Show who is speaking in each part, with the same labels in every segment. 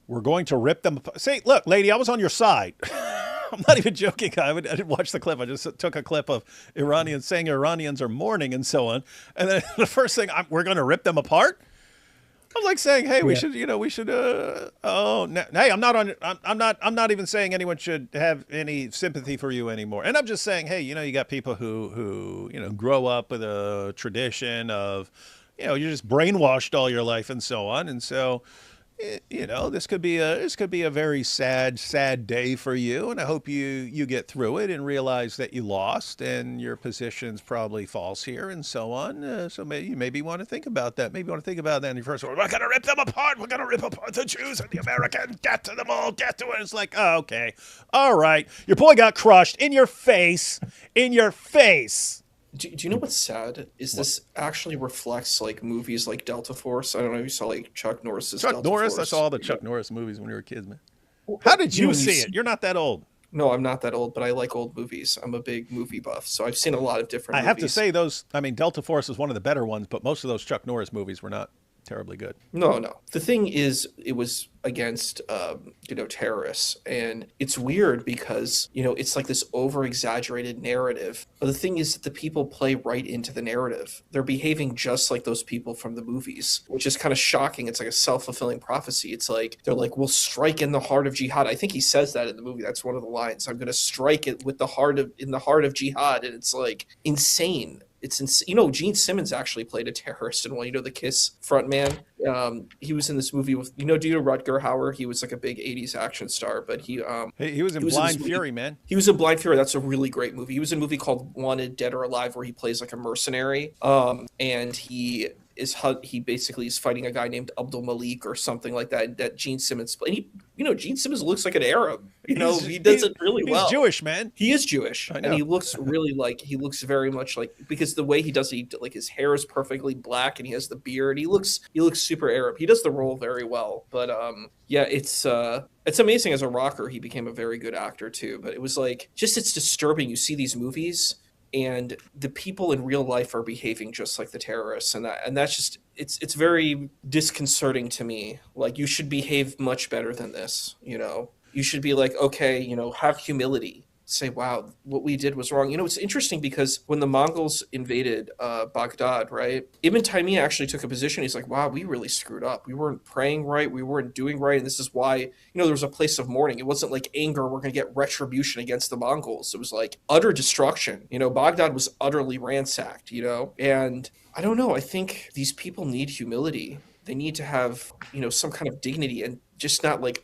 Speaker 1: we're going to rip them apart. Say, look, lady, I was on your side. I'm not even joking. I didn't watch the clip. I just took a clip of Iranians saying Iranians are mourning and so on. And then the first thing, we're going to rip them apart. I'm like saying, hey, we should, hey, I'm not even saying anyone should have any sympathy for you anymore. And I'm just saying, hey, you got people who grow up with a tradition of, you're just brainwashed all your life and so on. And so, this could be a very sad day for you, and I hope you get through it and realize that you lost and your position's probably false here and so on. So maybe you want to think about that. Maybe you want to think about that in your first word. We're gonna rip them apart. We're gonna rip apart the Jews and the Americans. Get to them all. Get to it. It's like, oh, okay, all right. Your boy got crushed in your face. In your face.
Speaker 2: Do you know what's sad? Is this actually reflects like movies like Delta Force? I don't know if you saw like Chuck Norris's Delta Force.
Speaker 1: I saw all the Chuck Norris movies when we were kids, man. How did you see it? You're not that old.
Speaker 2: No, I'm not that old, but I like old movies. I'm a big movie buff, so I've seen a lot of different movies.
Speaker 1: I have to say Delta Force is one of the better ones, but most of those Chuck Norris movies were not terribly good.
Speaker 2: No. The thing is, it was against, terrorists. And it's weird because, it's like this over-exaggerated narrative. But the thing is that the people play right into the narrative. They're behaving just like those people from the movies, which is kind of shocking. It's like a self-fulfilling prophecy. It's like, they're like, we'll strike in the heart of jihad. I think he says that in the movie. That's one of the lines. I'm going to strike it in the heart of jihad. And it's like insane. It's insane. Gene Simmons actually played a terrorist in one. The Kiss frontman. He was in this movie with do you know Rutger Hauer? He was like a big '80s action star, but he
Speaker 1: was in Blind Fury, man.
Speaker 2: He was in Blind Fury. That's a really great movie. He was in a movie called Wanted, Dead or Alive, where he plays like a mercenary. And he basically is fighting a guy named Abdul Malik or something like that Gene Simmons played. Gene Simmons looks like an Arab. He does it really well.
Speaker 1: He's Jewish, man.
Speaker 2: He is Jewish, and he looks very much like, because the way he does it, his hair is perfectly black and he has the beard. He looks super Arab. He does the role very well. But it's amazing. As a rocker, he became a very good actor too. But it was it's disturbing. You see these movies, and the people in real life are behaving just like the terrorists, and that's just it's very disconcerting to me. Like, you should behave much better than this. You should be like, okay, have humility. Say, wow, what we did was wrong. It's interesting because when the Mongols invaded Baghdad, right, Ibn Taymiyyah actually took a position. He's like, wow, we really screwed up. We weren't praying right. We weren't doing right. And this is why, there was a place of mourning. It wasn't like anger. We're going to get retribution against the Mongols. It was like utter destruction. Baghdad was utterly ransacked, and I don't know. I think these people need humility. They need to have, some kind of dignity, and just not like,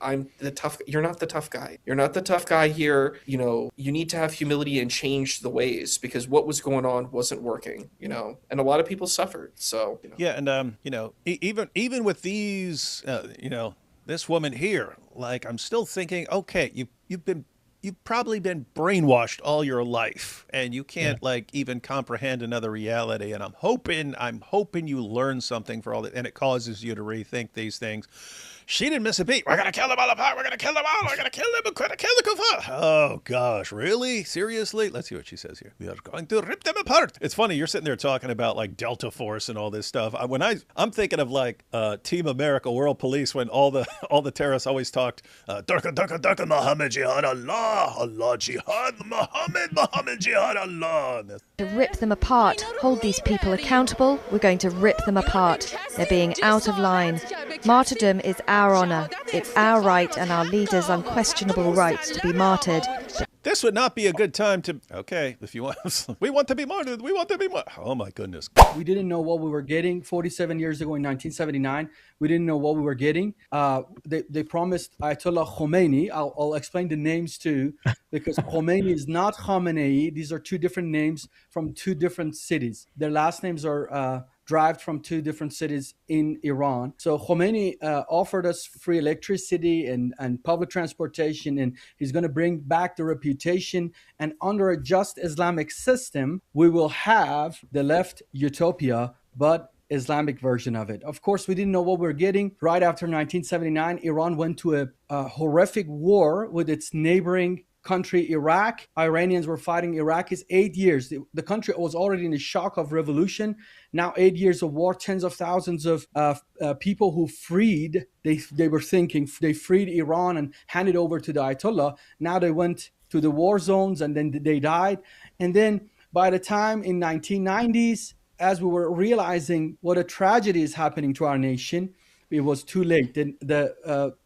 Speaker 2: you're not the tough guy. You're not the tough guy here. You need to have humility and change the ways, because what was going on wasn't working, and a lot of people suffered. So,
Speaker 1: Yeah. And, even with these, this woman here, like, I'm still thinking, okay, you've probably been brainwashed all your life, and you can't even comprehend another reality. And I'm hoping you learn something for all that, and it causes you to rethink these things. She didn't miss a beat. We're going to kill them all apart. We're going to kill them all. We're going to kill them. We're going to kill the kuffar. Oh, gosh. Really? Seriously? Let's see what she says here. We are going to rip them apart. It's funny. You're sitting there talking about like Delta Force and all this stuff. I'm thinking of like Team America, World Police, when all the terrorists always talked, Durka, Durka, Durka, Muhammad, Jihad, Allah, Allah, Jihad, Muhammad, Jihad, Allah.
Speaker 3: To rip them apart, hold these people accountable. We're going to rip them apart. They're being out of line. Martyrdom is our honour. It's our right and our leaders' unquestionable rights to be martyred.
Speaker 1: This would not be a good time to, okay, if you want, we want to be martyred. We want to be martyred. Oh, my goodness.
Speaker 4: We didn't know what we were getting 47 years ago in 1979. We didn't know what we were getting. They promised Ayatollah Khomeini. I'll explain the names too, because Khomeini is not Khamenei. These are two different names from two different cities. Their last names are derived from two different cities in Iran. So Khomeini offered us free electricity and public transportation, and he's going to bring back the reputation. And under a just Islamic system, we will have the left utopia, but Islamic version of it. Of course, we didn't know what we were getting. Right after 1979, Iran went to a horrific war with its neighboring country, Iraq. Iranians were fighting Iraqis 8 years. The country was already in a shock of revolution. Now 8 years of war, tens of thousands of people who freed. They were thinking they freed Iran and handed over to the Ayatollah. Now they went to the war zones and then they died. And then by the time in 1990s, as we were realizing what a tragedy is happening to our nation, it was too late. The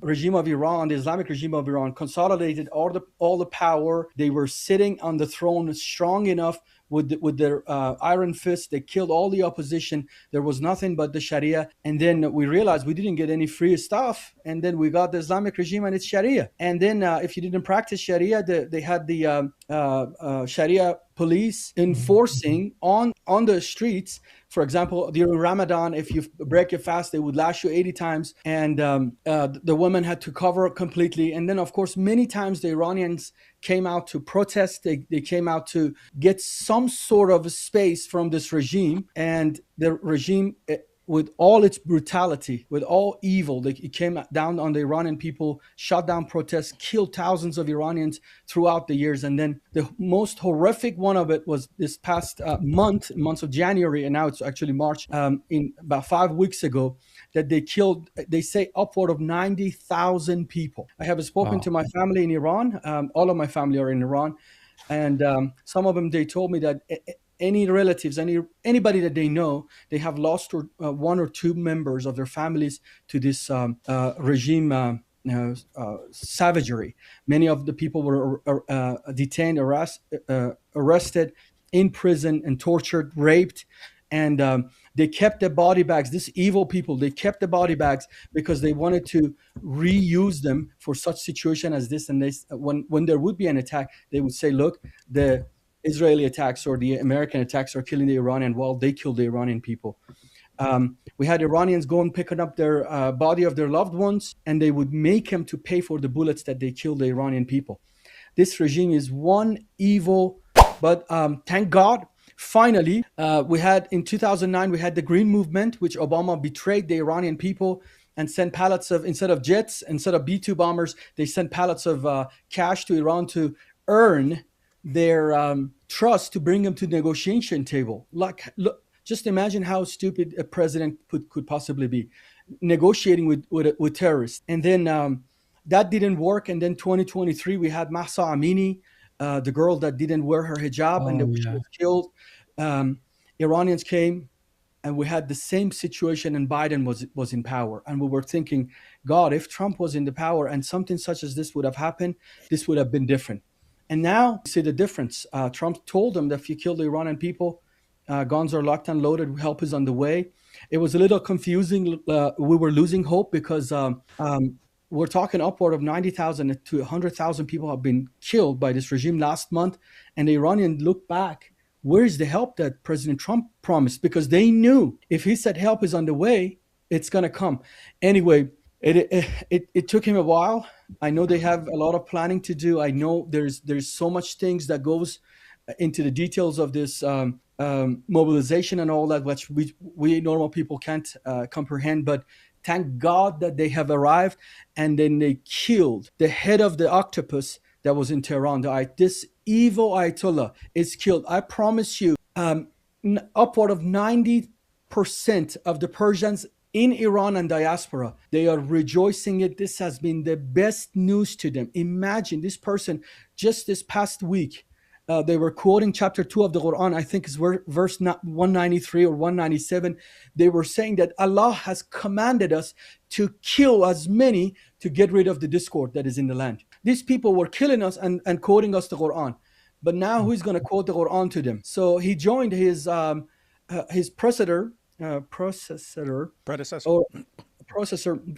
Speaker 4: regime of Iran, the Islamic regime of Iran, consolidated all the power. They were sitting on the throne strong enough with their iron fist. They killed all the opposition. There was nothing but the Sharia. And then we realized we didn't get any free stuff. And then we got the Islamic regime and it's Sharia. And then if you didn't practice Sharia, they had the Sharia police enforcing on the streets. For example, during Ramadan, if you break your fast, they would lash you 80 times. And the women had to cover completely. And then, of course, many times the Iranians came out to protest. They came out to get some sort of space from this regime. And the regime, with all its brutality, with all evil, it came down on the Iranian people, shut down protests, killed thousands of Iranians throughout the years. And then the most horrific one of it was this past month of January, and now it's actually March, in about 5 weeks ago, that they killed, they say, upward of 90,000 people. I have spoken to my family in Iran. All of my family are in Iran. And some of them, they told me that any relatives, anybody that they know, they have lost one or two members of their families to this regime savagery. Many of the people were detained, arrested, in prison, and tortured, raped. And they kept the body bags. These evil people, they kept the body bags because they wanted to reuse them for such situation as this. And when there would be an attack, they would say, look, the Israeli attacks or the American attacks are killing the Iranian while they kill the Iranian people. We had Iranians go and picking up their body of their loved ones, and they would make them to pay for the bullets that they killed the Iranian people. This regime is one evil, but thank God, finally, we had in 2009, we had the Green Movement, which Obama betrayed the Iranian people and sent pallets of, instead of jets, instead of B-2 bombers, they sent pallets of cash to Iran to earn their trust to bring them to the negotiation table. Look, just imagine how stupid a president could possibly be, negotiating with terrorists. And then that didn't work. And then 2023, we had Mahsa Amini, the girl that didn't wear her hijab, she was killed. Iranians came, and we had the same situation, and Biden was in power. And we were thinking, God, if Trump was in the power and something such as this would have happened, this would have been different. And now, see the difference. Trump told them that if you kill the Iranian people, guns are locked and loaded, help is on the way. It was a little confusing. We were losing hope because we're talking upward of 90,000 to 100,000 people have been killed by this regime last month. And the Iranians looked back. Where's the help that President Trump promised? Because they knew if he said help is on the way, it's going to come. Anyway, it took him a while. I know they have a lot of planning to do. I know there's so much things that goes into the details of this mobilization and all that, which we normal people can't comprehend. But thank God that they have arrived, and then they killed the head of the octopus that was in Tehran. This evil Ayatollah is killed. I promise you, upward of 90% of the Persians in Iran and diaspora, they are rejoicing it. This has been the best news to them. Imagine this person, just this past week, they were quoting chapter 2 of the Quran, I think it's verse 193 or 197. They were saying that Allah has commanded us to kill as many to get rid of the discord that is in the land. These people were killing us and quoting us the Quran. But now who's going to quote the Quran to them? So he joined his predecessor,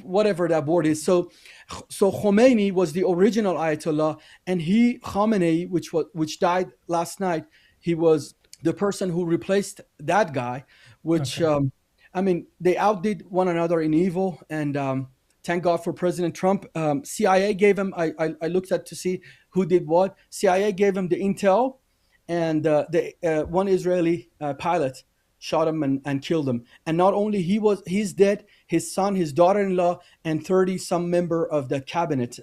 Speaker 4: whatever that word is. So Khomeini was the original Ayatollah, and Khamenei, which died last night, he was the person who replaced that guy. Which they outdid one another in evil. And thank God for President Trump. CIA gave him. I looked at to see who did what. CIA gave him the intel, and the one Israeli pilot shot him and killed him. And not only he's dead, his son, his daughter-in-law, and 30 some member of the cabinet,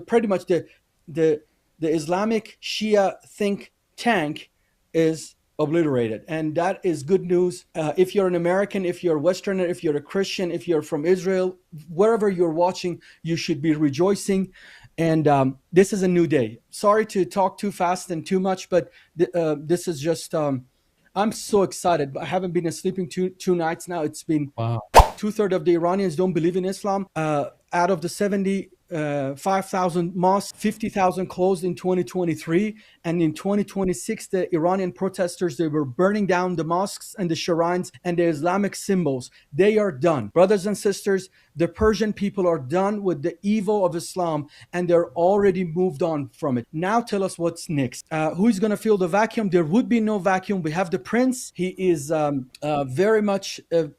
Speaker 4: pretty much the the Islamic Shia think tank is obliterated, and that is good news. If you're an American, if you're a Westerner, if you're a Christian, if you're from Israel, wherever you're watching, you should be rejoicing. And this is a new day. Sorry to talk too fast and too much, but this is just. I'm so excited. I haven't been sleeping two nights now. It's been
Speaker 5: Wow.
Speaker 4: 2/3 of the Iranians don't believe in Islam. Out of the 75,000 mosques, 50,000 closed in 2023. And in 2026, the Iranian protesters, they were burning down the mosques and the shrines and the Islamic symbols. They are done. Brothers and sisters, the Persian people are done with the evil of Islam, and they're already moved on from it. Now tell us what's next. Who's going to fill the vacuum? There would be no vacuum. We have the prince. He is very much a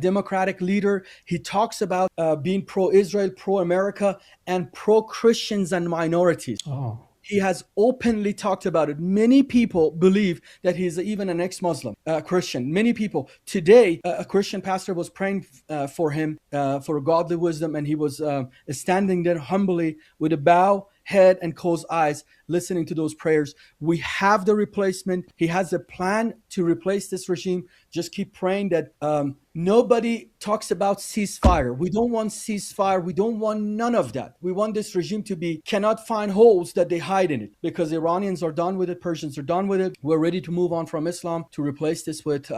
Speaker 4: democratic leader. He talks about being pro-Israel, pro-America, and pro-Christians and minorities.
Speaker 5: Oh.
Speaker 4: He has openly talked about it. Many people believe that he's even an ex-Muslim, Christian. Many people. Today, a Christian pastor was praying for him for godly wisdom, and he was standing there humbly with a bow head and closed eyes, listening to those prayers. We have the replacement. He has a plan to replace this regime. Just keep praying that nobody talks about ceasefire. We don't want ceasefire. We don't want none of that. We want this regime to cannot find holes that they hide in it, because Iranians are done with it. Persians are done with it. We're ready to move on from Islam to replace this with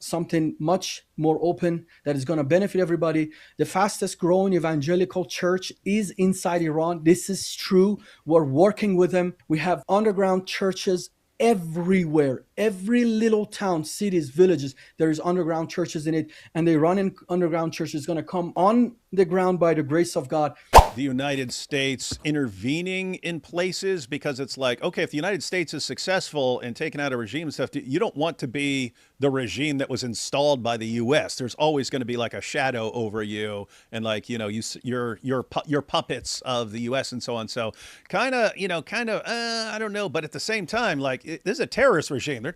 Speaker 4: something much more open that is going to benefit everybody. The fastest growing evangelical church is inside Iran. This is true. We're working with them. We have underground churches everywhere. Every little town, cities, villages, there is underground churches in it. And the Iranian underground church is going to come on the ground by the grace of God.
Speaker 1: The United States intervening in places, because it's like, okay, if the United States is successful in taking out a regime and stuff, you don't want to be the regime that was installed by the U.S. There's always going to be like a shadow over you, and like, you know, you're puppets of the U.S. and so on. So kind of, I don't know, but at the same time, like this is a terrorist regime. They're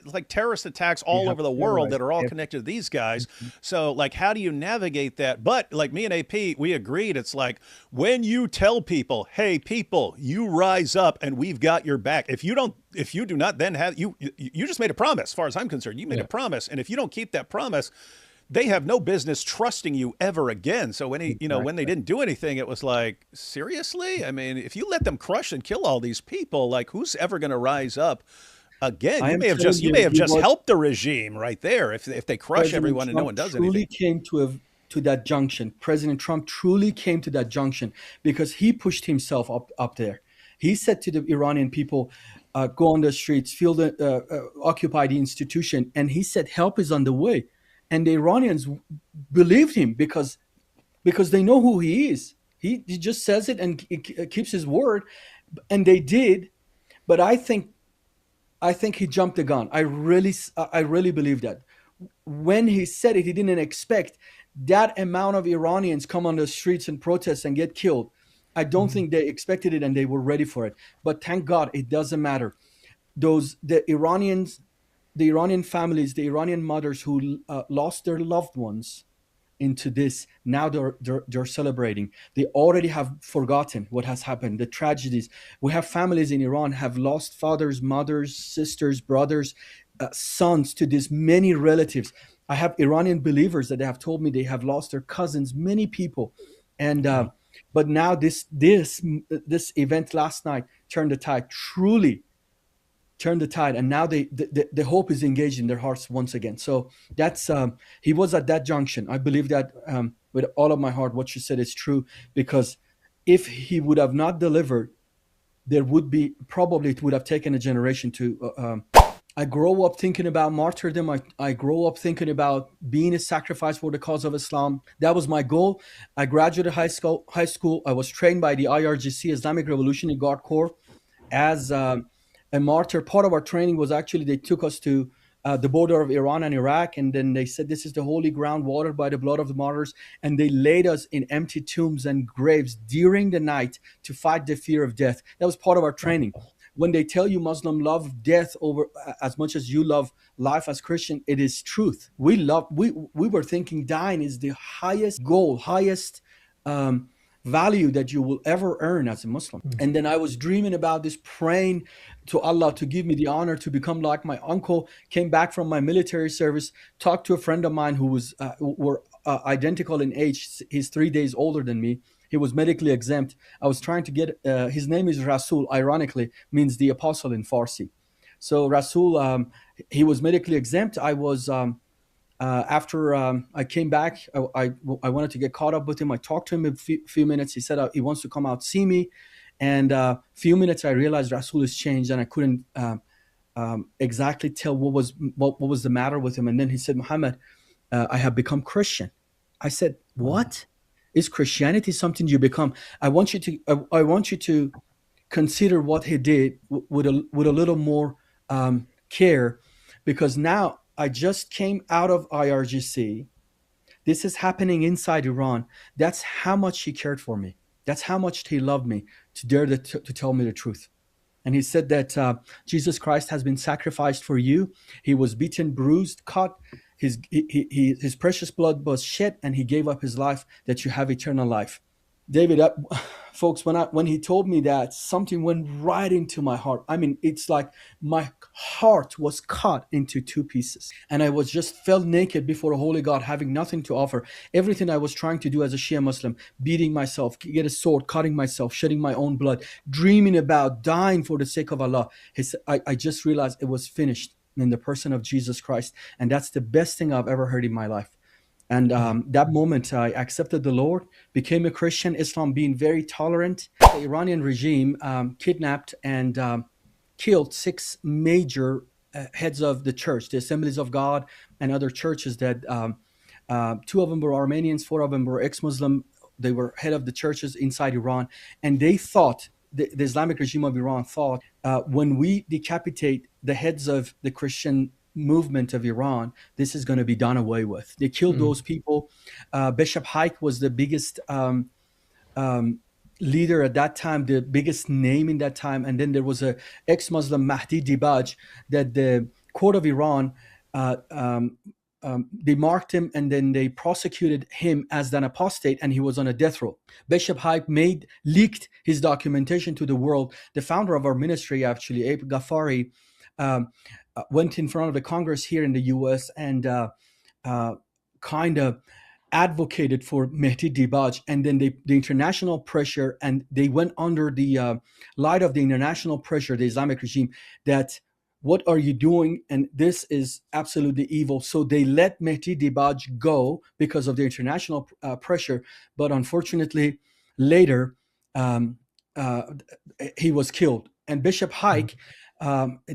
Speaker 1: like terrorist attacks all over the world that are all connected to these guys. So like, how do you navigate that? But like me and AP, we agreed. It's like, when you tell people, hey, people, you rise up and we've got your back. If you do not then have, you just made a promise. As far as I'm concerned, you made a promise. And if you don't keep that promise, they have no business trusting you ever again. So when when they didn't do anything, it was like, seriously? I mean, if you let them crush and kill all these people, like who's ever going to rise up again? You may have just helped the regime right there if they crush everyone and no one does anything.
Speaker 4: Truly came to that junction. President Trump truly came to that junction because he pushed himself up there. He said to the Iranian people, go on the streets, occupy the institution. And he said, help is on the way. And the Iranians believed him because they know who he is. He just says it and keeps his word. And they did. But I think he jumped the gun. I really believe that. When he said it, he didn't expect that amount of Iranians come on the streets and protest and get killed. I don't think they expected it and they were ready for it. But thank God, it doesn't matter. The Iranian families, the Iranian mothers who lost their loved ones into this, now they're celebrating. They already have forgotten what has happened, the tragedies. We have families in Iran have lost fathers, mothers, sisters, brothers, sons to these many relatives. I have Iranian believers that have told me they have lost their cousins, many people. And but now this event last night turned the tide, truly turned the tide, and now the hope is engaged in their hearts once again. So that's he was at that junction. I believe that with all of my heart. What you said is true, because if he would have not delivered, there would be probably it would have taken a generation to. I grow up thinking about martyrdom. I grow up thinking about being a sacrifice for the cause of Islam. That was my goal. I graduated high school. I was trained by the IRGC, Islamic Revolutionary Guard Corps, as a martyr. Part of our training was actually they took us to the border of Iran and Iraq, and then they said this is the holy ground watered by the blood of the martyrs, and they laid us in empty tombs and graves during the night to fight the fear of death. That was part of our training. When they tell you Muslim love death over as much as you love life as Christian, it is truth. We were thinking dying is the highest goal, highest value that you will ever earn as a Muslim. And then I was dreaming about this, praying to Allah to give me the honor to become like my uncle. Came back from my military service, talked to a friend of mine who was were identical in age. He's 3 days older than me. He was medically exempt. I was trying to get his name is Rasul, ironically means the apostle in Farsi. So Rasul, he was medically exempt. I was after I came back, I wanted to get caught up with him. I talked to him a few minutes. He said he wants to come out see me. And few minutes I realized Rasul has changed, and I couldn't exactly tell what was the matter with him. And then he said, Muhammad, I have become Christian. I said, what? Is Christianity something you become? I want you to consider what he did with a little more care, because now I just came out of IRGC. This is happening inside Iran. That's how much he cared for me. That's how much he loved me, to dare to tell me the truth. And he said that Jesus Christ has been sacrificed for you. He was beaten, bruised, cut. His precious blood was shed, and he gave up his life that you have eternal life. David, folks, when he told me that, something went right into my heart. I mean, it's like my heart was cut into two pieces, and I was just felt naked before a holy God, having nothing to offer. Everything I was trying to do as a Shia Muslim, beating myself, get a sword, cutting myself, shedding my own blood, dreaming about dying for the sake of Allah. I just realized it was finished in the person of Jesus Christ, and that's the best thing I've ever heard in my life. And that moment, I accepted the Lord, became a Christian, Islam being very tolerant. The Iranian regime kidnapped and killed 6 major heads of the church, the Assemblies of God and other churches that 2 of them were Armenians, 4 of them were ex-Muslim. They were head of the churches inside Iran. And they thought, the Islamic regime of Iran thought, when we decapitate the heads of the Christian movement of Iran, this is going to be done away with. They killed those people. Bishop Haik was the biggest leader at that time, the biggest name in that time. And then there was a ex-Muslim, Mahdi Dibaj, that the court of Iran, they marked him, and then they prosecuted him as an apostate, and he was on a death row. Bishop Haik leaked his documentation to the world. The founder of our ministry, actually, Abe Ghaffari, went in front of the Congress here in the U.S. and kind of advocated for Mehdi Dibaj. And then the international pressure, and they went under the light of the international pressure, the Islamic regime, that what are you doing? And this is absolutely evil. So they let Mehdi Dibaj go because of the international pressure. But unfortunately, later, he was killed. And Bishop Haik,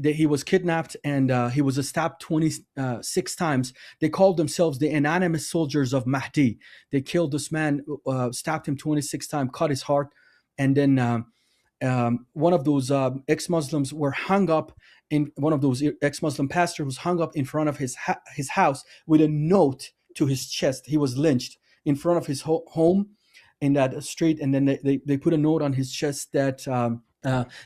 Speaker 4: he was kidnapped, and he was stabbed 26 times. They called themselves the anonymous soldiers of Mahdi. They killed this man, stabbed him 26 times, cut his heart, and then one of those ex-Muslims were hung up in one of those ex-Muslim pastors was hung up in front of his house with a note to his chest. He was lynched in front of his home in that street, and then they put a note on his chest that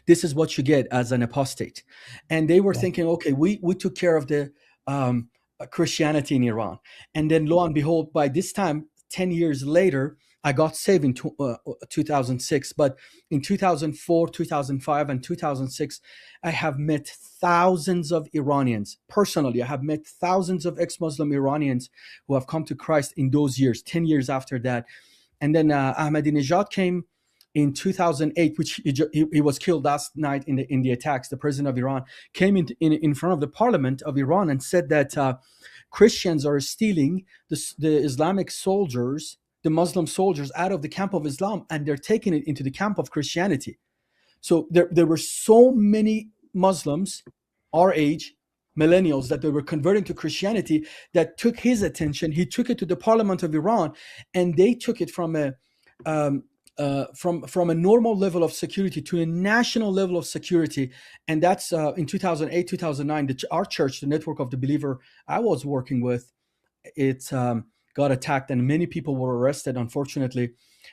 Speaker 4: this is what you get as an apostate. And they were thinking, okay, we took care of the Christianity in Iran. And then lo and behold, by this time, 10 years later, I got saved in 2006. But in 2004, 2005, and 2006, I have met thousands of Iranians. Personally, I have met thousands of ex-Muslim Iranians who have come to Christ in those years, 10 years after that. And then Ahmadinejad came in 2008, which he was killed last night in the attacks. The president of Iran came in front of the parliament of Iran and said that Christians are stealing the Islamic soldiers, the Muslim soldiers, out of the camp of Islam, and they're taking it into the camp of Christianity. So there were so many Muslims, our age, millennials, that they were converting to Christianity, that took his attention. He took it to the parliament of Iran, and they took it from a normal level of security to a national level of security. And that's in 2008, 2009, our church, the Network of the Believer I was working with, it got attacked, and many people were arrested. Unfortunately,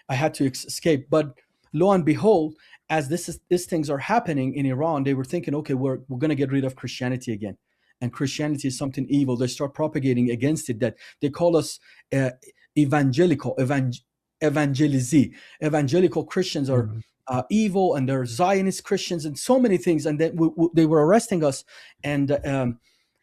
Speaker 4: I had to escape. But lo and behold, as these things are happening in Iran, they were thinking, okay, we're going to get rid of Christianity again. And Christianity is something evil. They start propagating against it, that they call us evangelical. evangelical Christians are evil, and they're Zionist Christians, and so many things. And then they were arresting us and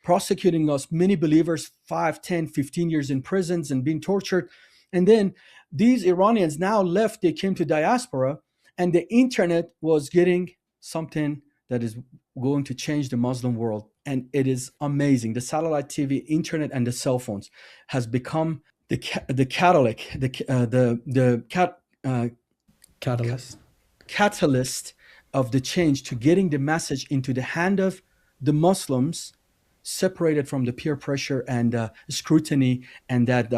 Speaker 4: prosecuting us, many believers, 5, 10, 15 years in prisons and being tortured. And then these Iranians now left, they came to diaspora, and the internet was getting something that is going to change the Muslim world. And it is amazing. The satellite TV, internet, and the cell phones has become the catalyst of the change to getting the message into the hand of the Muslims, separated from the peer pressure and scrutiny and that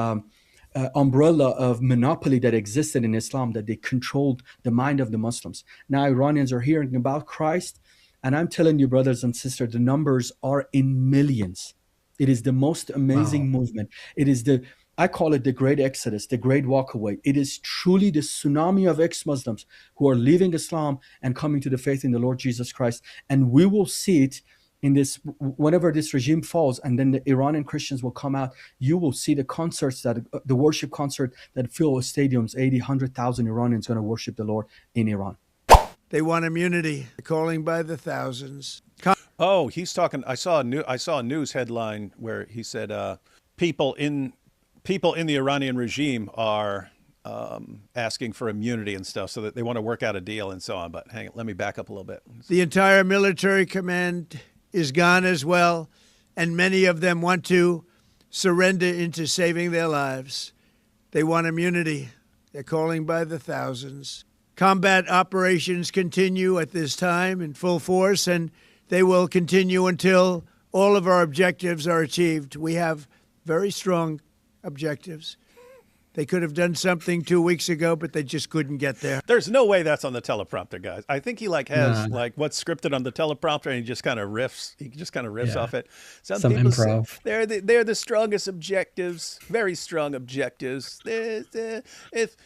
Speaker 4: umbrella of monopoly that existed in Islam, that they controlled the mind of the Muslims. Now Iranians are hearing about Christ, and I'm telling you, brothers and sisters, the numbers are in millions. It is the most amazing movement. It is I call it the great exodus, the great walkaway. It is truly the tsunami of ex-Muslims who are leaving Islam and coming to the faith in the Lord Jesus Christ. And we will see it in this, whenever this regime falls, and then the Iranian Christians will come out, you will see the concerts, the worship concert that fill stadiums, 80, 100,000 Iranians going to worship the Lord in Iran.
Speaker 5: They want immunity, calling by the thousands.
Speaker 1: Oh, he's talking. I saw a news headline where he said people in the Iranian regime are asking for immunity and stuff, so that they want to work out a deal and so on. But hang on, let me back up a little bit.
Speaker 5: The entire military command is gone as well, and many of them want to surrender into saving their lives. They want immunity. They're calling by the thousands. Combat operations continue at this time in full force, and they will continue until all of our objectives are achieved. We have very strong objectives. They could have done something 2 weeks ago, but they just couldn't get there.
Speaker 1: There's no way that's on the teleprompter, guys. I think he has what's scripted on the teleprompter, and he just kind of riffs. He just kind of riffs off it. Some people
Speaker 6: improv.
Speaker 1: Say they're the strongest objectives, very strong objectives. If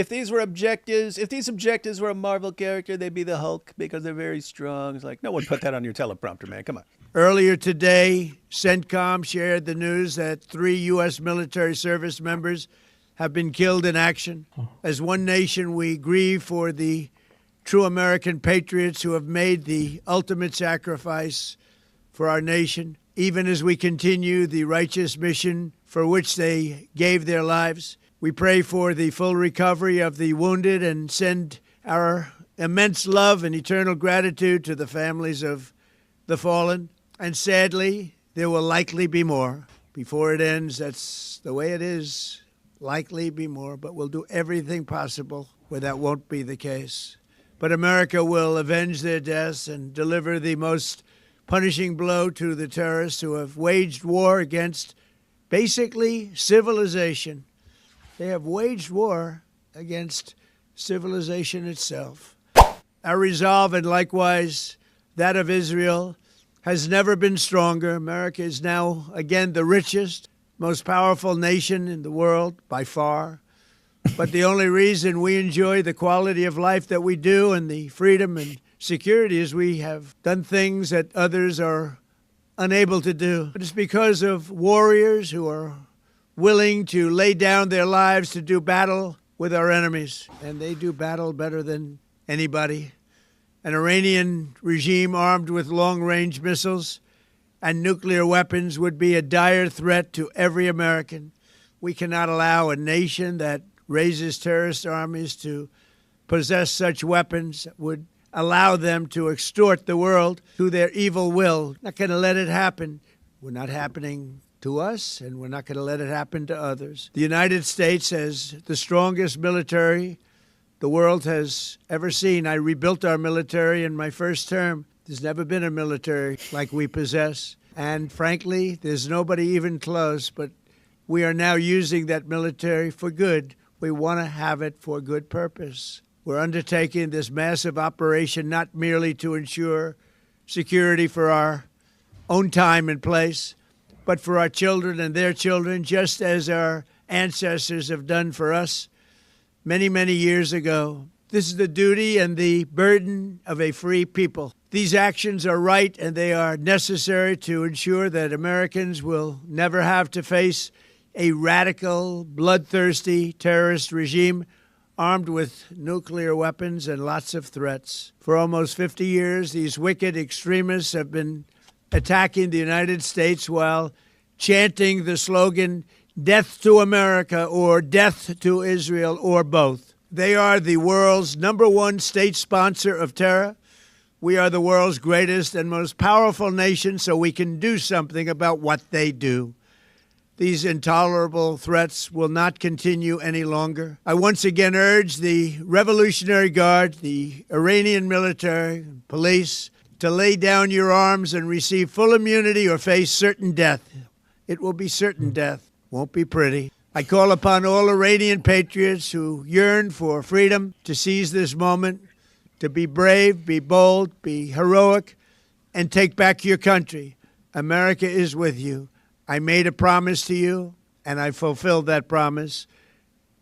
Speaker 1: these objectives were a Marvel character, they'd be the Hulk because they're very strong. It's like, no one put that on your teleprompter, man. Come on.
Speaker 5: Earlier today, CENTCOM shared the news that 3 U.S. military service members have been killed in action. As one nation, we grieve for the true American patriots who have made the ultimate sacrifice for our nation, even as we continue the righteous mission for which they gave their lives. We pray for the full recovery of the wounded and send our immense love and eternal gratitude to the families of the fallen. And sadly, there will likely be more. Before it ends, that's the way it is. Likely be more, but we'll do everything possible where that won't be the case. But America will avenge their deaths and deliver the most punishing blow to the terrorists who have waged war against basically civilization. They have waged war against civilization itself. Our resolve, and likewise that of Israel, has never been stronger. America is now, again, the richest, most powerful nation in the world by far. But the only reason we enjoy the quality of life that we do and the freedom and security is we have done things that others are unable to do. But it's because of warriors who are willing to lay down their lives to do battle with our enemies. And they do battle better than anybody. An Iranian regime armed with long-range missiles and nuclear weapons would be a dire threat to every American. We cannot allow a nation that raises terrorist armies to possess such weapons that would allow them to extort the world to their evil will. Not going to let it happen. We're not happening to us, and we're not going to let it happen to others. The United States has the strongest military the world has ever seen. I rebuilt our military in my first term. There's never been a military like we possess. And frankly, there's nobody even close, but we are now using that military for good. We want to have it for good purpose. We're undertaking this massive operation not merely to ensure security for our own time and place, but for our children and their children, just as our ancestors have done for us many, many years ago. This is the duty and the burden of a free people. These actions are right, and they are necessary to ensure that Americans will never have to face a radical, bloodthirsty terrorist regime armed with nuclear weapons and lots of threats. For almost 50 years, these wicked extremists have been attacking the United States while chanting the slogan, "Death to America" or "Death to Israel" or both. They are the world's #1 state sponsor of terror. We are the world's greatest and most powerful nation, so we can do something about what they do. These intolerable threats will not continue any longer. I once again urge the Revolutionary Guard, the Iranian military, police, to lay down your arms and receive full immunity or face certain death. It will be certain death. Won't be pretty. I call upon all Iranian patriots who yearn for freedom to seize this moment, to be brave, be bold, be heroic, and take back your country. America is with you. I made a promise to you, and I fulfilled that promise.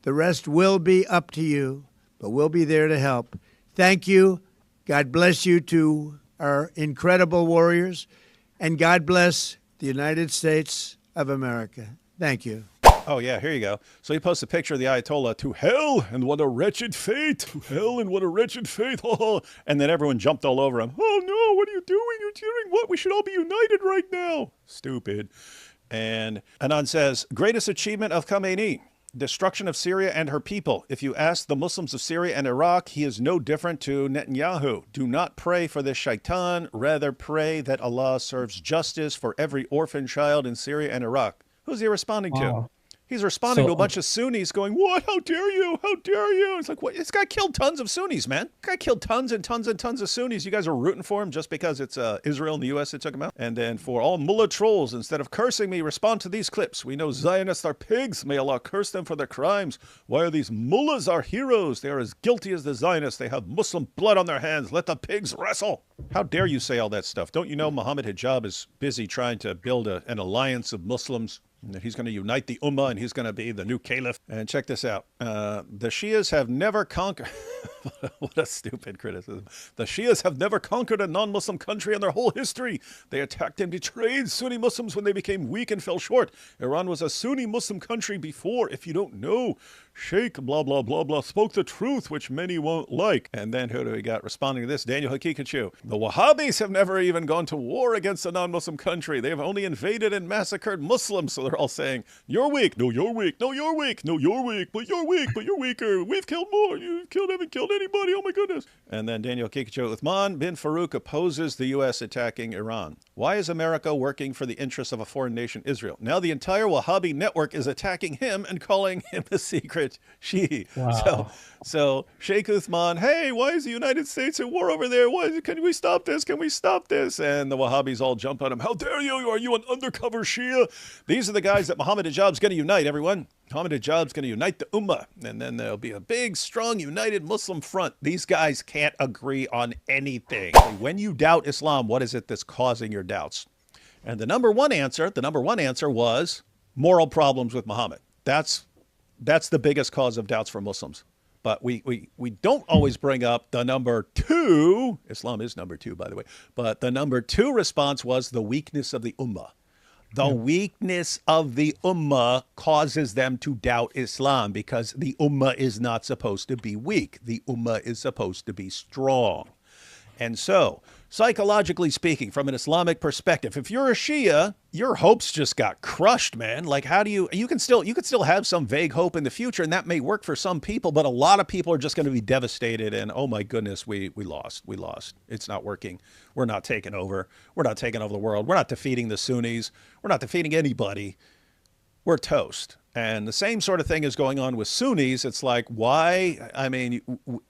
Speaker 5: The rest will be up to you, but we'll be there to help. Thank you. God bless you to our incredible warriors, and God bless the United States of America. Thank you.
Speaker 1: Oh, yeah, here you go. So he posts a picture of the Ayatollah, "To hell and what a wretched fate, to hell and what a wretched fate." And then everyone jumped all over him. "Oh, no, what are you doing? You're doing what? We should all be united right now." Stupid. And Anand says, "Greatest achievement of Khamenei, destruction of Syria and her people. If you ask the Muslims of Syria and Iraq, he is no different to Netanyahu. Do not pray for this shaitan. Rather pray that Allah serves justice for every orphan child in Syria and Iraq." Who's he responding to? He's responding to a bunch of Sunnis going, "What? How dare you? How dare you?" It's like, what? This guy killed tons of Sunnis, man. This guy killed tons and tons and tons of Sunnis. You guys are rooting for him just because it's Israel and the U.S. that took him out. And then for all mullah trolls, instead of cursing me, respond to these clips. "We know Zionists are pigs. May Allah curse them for their crimes. Why are these mullahs our heroes? They are as guilty as the Zionists. They have Muslim blood on their hands. Let the pigs wrestle." How dare you say all that stuff? Don't you know Mohammed Hijab is busy trying to build an alliance of Muslims? He's going to unite the Ummah, and he's going to be the new caliph. And check this out. The Shias have never conquered... What a stupid criticism. "The Shias have never conquered a non-Muslim country in their whole history. They attacked and betrayed Sunni Muslims when they became weak and fell short. Iran was a Sunni Muslim country before. If you don't know, Sheikh blah, blah, blah, blah spoke the truth, which many won't like." And then who do we got responding to this? Daniel Hakikachu. "The Wahhabis have never even gone to war against a non-Muslim country. They have only invaded and massacred Muslims." So they're all saying, "You're weak. No, you're weak. No, you're weak. No, you're weak. But you're weak. But you're weaker. We've killed more. You haven't killed anybody. Oh my goodness." And then Daniel Hakikachu. "Uthman bin Farouk opposes the U.S. attacking Iran. Why is America working for the interests of a foreign nation, Israel? Now the entire Wahhabi network is attacking him and calling him a secret Shi'i."
Speaker 6: Wow.
Speaker 1: So Sheikh Uthman, "Hey, why is the United States at war over there? Can we stop this? Can we stop this?" And the Wahhabis all jump on him. "How dare you? Are you an undercover Shia?" These are the guys that Mohammed Hijab's going to unite, everyone. Mohammed Hijab's going to unite the Ummah. And then there'll be a big, strong, united Muslim front. These guys can't agree on anything. When you doubt Islam, what is it that's causing your doubts? And the number one answer was moral problems with Muhammad. That's the biggest cause of doubts for Muslims. But we don't always bring up the number two. Islam is number two, by the way. But the number two response was the weakness of the Ummah. The weakness of the Ummah causes them to doubt Islam because the Ummah is not supposed to be weak. The Ummah is supposed to be strong. And so, psychologically speaking, from an Islamic perspective, if you're a Shia, your hopes just got crushed, man. Like, how do you can still have some vague hope in the future, and that may work for some people, but a lot of people are just going to be devastated and, oh my goodness, we lost. It's not working. We're not taking over. We're not taking over the world. We're not defeating the Sunnis. We're not defeating anybody. We're toast. And the same sort of thing is going on with Sunnis. It's like, why? I mean,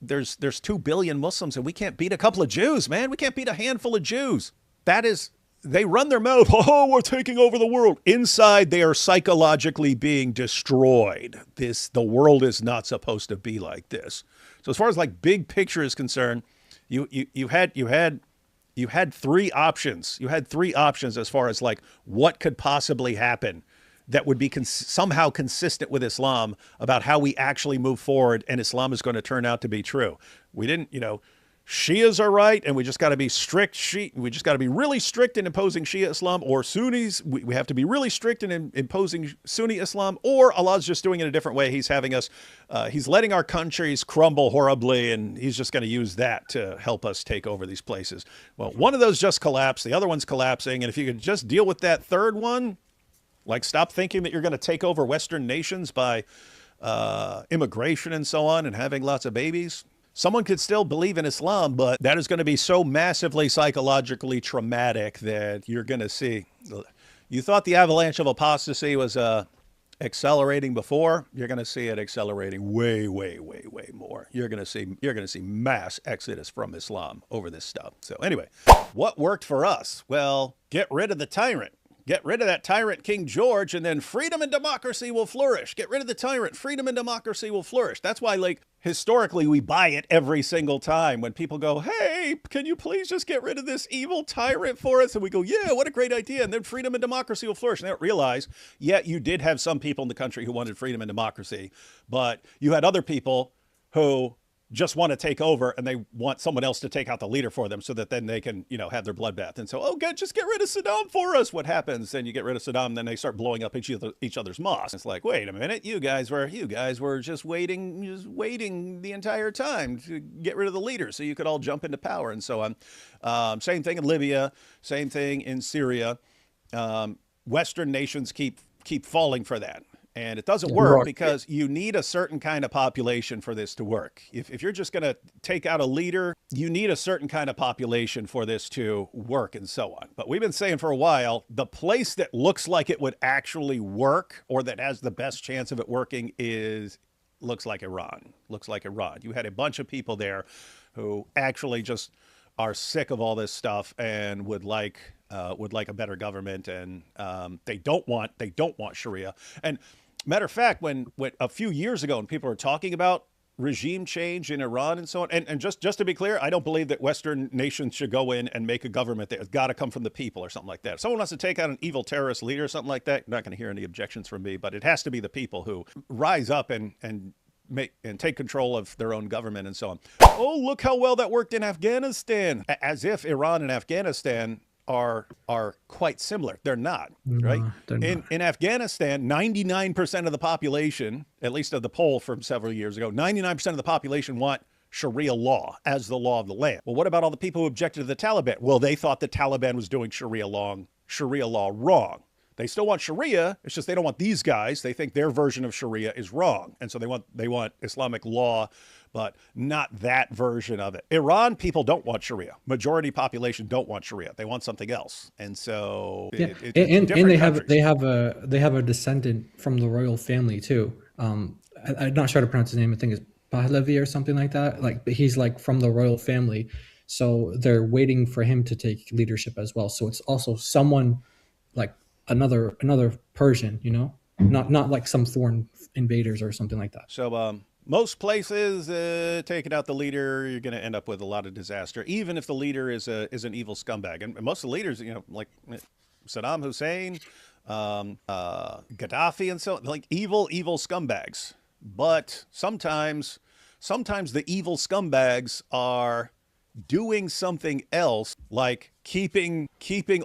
Speaker 1: there's 2 billion Muslims and we can't beat a couple of Jews, man. We can't beat a handful of Jews. They run their mouth, "Oh, we're taking over the world." Inside, they are psychologically being destroyed. The world is not supposed to be like this. So as far as like big picture is concerned, you had 3 options. You had 3 options as far as like what could possibly happen that would be somehow consistent with Islam about how we actually move forward, and Islam is going to turn out to be true. We didn't, Shias are right, and we just got to be strict. We just got to be really strict in imposing Shia Islam, or Sunnis. We have to be really strict in imposing Sunni Islam, or Allah's just doing it a different way. He's having us, he's letting our countries crumble horribly, and he's just going to use that to help us take over these places. Well, one of those just collapsed. The other one's collapsing. And if you could just deal with that third one, like stop thinking that you're going to take over Western nations by immigration and so on and having lots of babies. Someone could still believe in Islam, but that is going to be so massively psychologically traumatic that you're going to see. You thought the avalanche of apostasy was accelerating before. You're going to see it accelerating way, way, way, way more. You're going to see mass exodus from Islam over this stuff. So anyway, what worked for us? Well, get rid of the tyrant. Get rid of that tyrant, King George, and then freedom and democracy will flourish. Get rid of the tyrant. Freedom and democracy will flourish. That's why, like, historically, we buy it every single time when people go, hey, can you please just get rid of this evil tyrant for us? And we go, yeah, what a great idea. And then freedom and democracy will flourish. And they don't realize, yeah, you did have some people in the country who wanted freedom and democracy, but you had other people who just want to take over, and they want someone else to take out the leader for them so that then they can, have their bloodbath. And so, good, just get rid of Saddam for us. What happens? Then you get rid of Saddam, then they start blowing up each other's mosques. It's like, wait a minute, you guys were just waiting the entire time to get rid of the leader so you could all jump into power and so on. Same thing in Libya, same thing in Syria. Western nations keep falling for that. And it doesn't work because you need a certain kind of population for this to work. If you're just going to take out a leader, you need a certain kind of population for this to work and so on. But we've been saying for a while, the place that looks like it would actually work or that has the best chance of it working looks like Iran. You had a bunch of people there who actually just are sick of all this stuff and would like a better government, and they don't want Sharia. And matter of fact, when a few years ago, when people were talking about regime change in Iran and so on, and just to be clear, I don't believe that Western nations should go in and make a government that's got to come from the people or something like that. If someone wants to take out an evil terrorist leader or something like that, you're not going to hear any objections from me. But it has to be the people who rise up and take control of their own government and so on. Oh, look how well that worked in Afghanistan. As if Iran and Afghanistan are quite similar. They're not, right? In Afghanistan, 99% of the population, at least of the poll from several years ago, 99% of the population want Sharia law as the law of the land. Well, what about all the people who objected to the Taliban? Well, they thought the Taliban was doing Sharia law wrong. They still want Sharia. It's just they don't want these guys. They think their version of Sharia is wrong. And so they want Islamic law, but not that version of it. Iran people don't want Sharia. Majority population don't want Sharia. They want something else. And so
Speaker 6: and they have a descendant from the royal family too. I'm not sure how to pronounce his name. I think it's Pahlavi or something like that. Like he's like from the royal family. So they're waiting for him to take leadership as well. So it's also someone like another Persian, not like some foreign invaders or something like that.
Speaker 1: So most places, taking out the leader, you're going to end up with a lot of disaster, even if the leader is an evil scumbag. And most of the leaders, like Saddam Hussein, Gaddafi, and so on, like evil scumbags. But sometimes the evil scumbags are doing something else, like keeping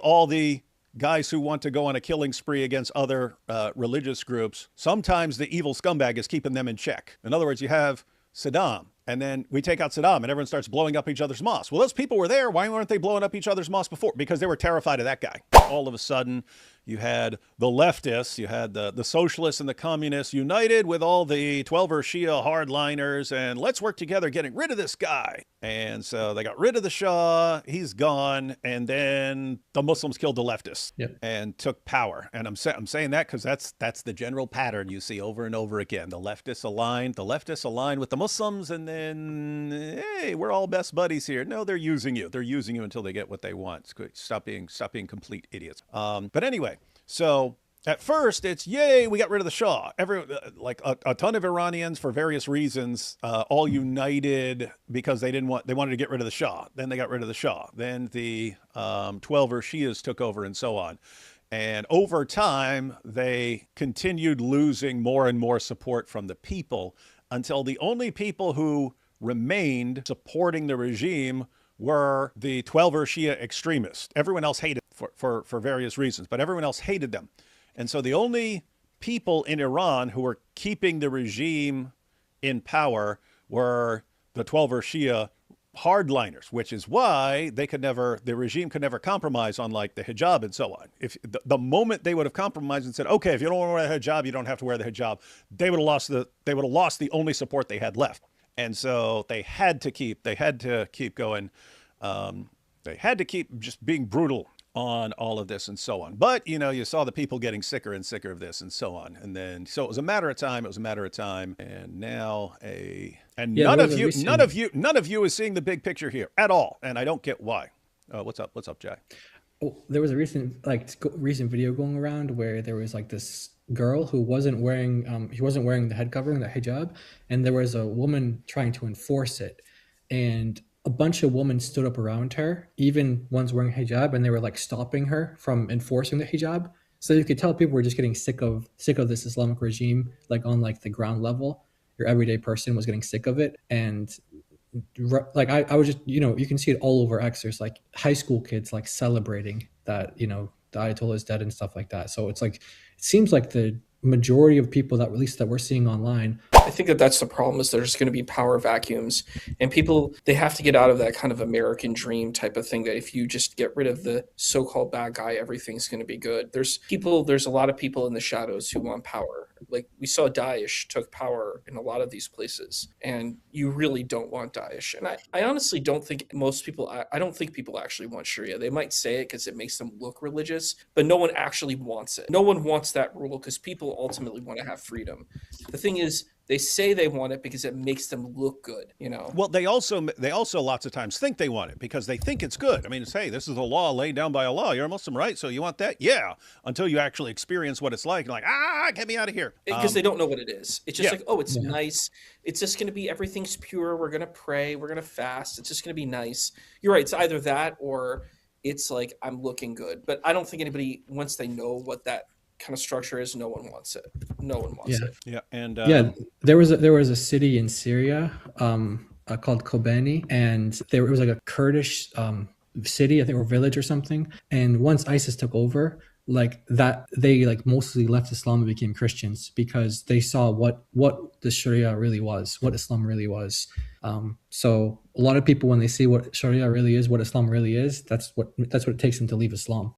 Speaker 1: all the guys who want to go on a killing spree against other religious groups. Sometimes the evil scumbag is keeping them in check. In other words, you have Saddam, and then we take out Saddam and everyone starts blowing up each other's mosques. Well, those people were there. Why weren't they blowing up each other's mosques before? Because they were terrified of that guy. All of a sudden, you had the leftists, you had the socialists and the communists united with all the 12er Shia hardliners, and let's work together getting rid of this guy. And so they got rid of the Shah, he's gone, and then the Muslims killed the leftists and took power. And I'm saying that because that's the general pattern you see over and over again. The leftists align with the Muslims, and then, hey, we're all best buddies here. No, they're using you. They're using you until they get what they want. Stop being complete idiots. But anyway, so at first it's, yay, we got rid of the Shah. A ton of Iranians for various reasons, all united because they wanted to get rid of the Shah. Then they got rid of the Shah. Then the 12er Shias took over and so on. And over time, they continued losing more and more support from the people until the only people who remained supporting the regime were the 12er Shia extremists. Everyone else hated for various reasons, but everyone else hated them. And so the only people in Iran who were keeping the regime in power were the 12er Shia hardliners, which is why the regime could never compromise on like the hijab and so on. If the moment they would have compromised and said, okay, if you don't want to wear the hijab, you don't have to wear the hijab, they would have lost the only support they had left. And so they had to keep going. They had to keep just being brutal on all of this and so on. But, you saw the people getting sicker and sicker of this and so on. And then, so it was a matter of time. And now none of you is seeing the big picture here at all. And I don't get why. What's up, Jay?
Speaker 6: Oh, there was a recent video going around where there was like this girl who wasn't wearing the head covering, the hijab, and there was a woman trying to enforce it, and a bunch of women stood up around her, even ones wearing hijab, and they were like stopping her from enforcing the hijab. So you could tell people were just getting sick of this Islamic regime, like on like the ground level. Your everyday person was getting sick of it, and like I was just, you can see it all over X. There's like high school kids like celebrating that, the Ayatollah is dead and stuff like that. So it's like, it seems like the majority of people that we're seeing online.
Speaker 2: I think that's the problem, is there's going to be power vacuums, and people, they have to get out of that kind of American dream type of thing that if you just get rid of the so-called bad guy, everything's going to be good. There's a lot of people in the shadows who want power. Like we saw Daesh took power in a lot of these places, and you really don't want Daesh. And I honestly don't think I don't think people actually want Sharia. They might say it because it makes them look religious, but no one actually wants it. No one wants that rule because people ultimately want to have freedom. The thing is, they say they want it because it makes them look good,
Speaker 1: Well, they also lots of times think they want it because they think it's good. I mean, hey, this is a law laid down by Allah. You're a Muslim, right? So you want that? Yeah. Until you actually experience what it's like. You're like, get me out of here.
Speaker 2: Because they don't know what it is. It's just it's nice. It's just going to be, everything's pure. We're going to pray. We're going to fast. It's just going to be nice. You're right. It's either that or it's like, I'm looking good. But I don't think anybody, once they know what that kind of structure is, no one wants it. It.
Speaker 1: Yeah. And
Speaker 6: there was a city in Syria called Kobani, and it was like a Kurdish city, I think, or village or something. And once ISIS took over, like that, they like mostly left Islam and became Christians because they saw what the Sharia really was, what Islam really was. So a lot of people, when they see what Sharia really is, what Islam really is, that's what it takes them to leave Islam.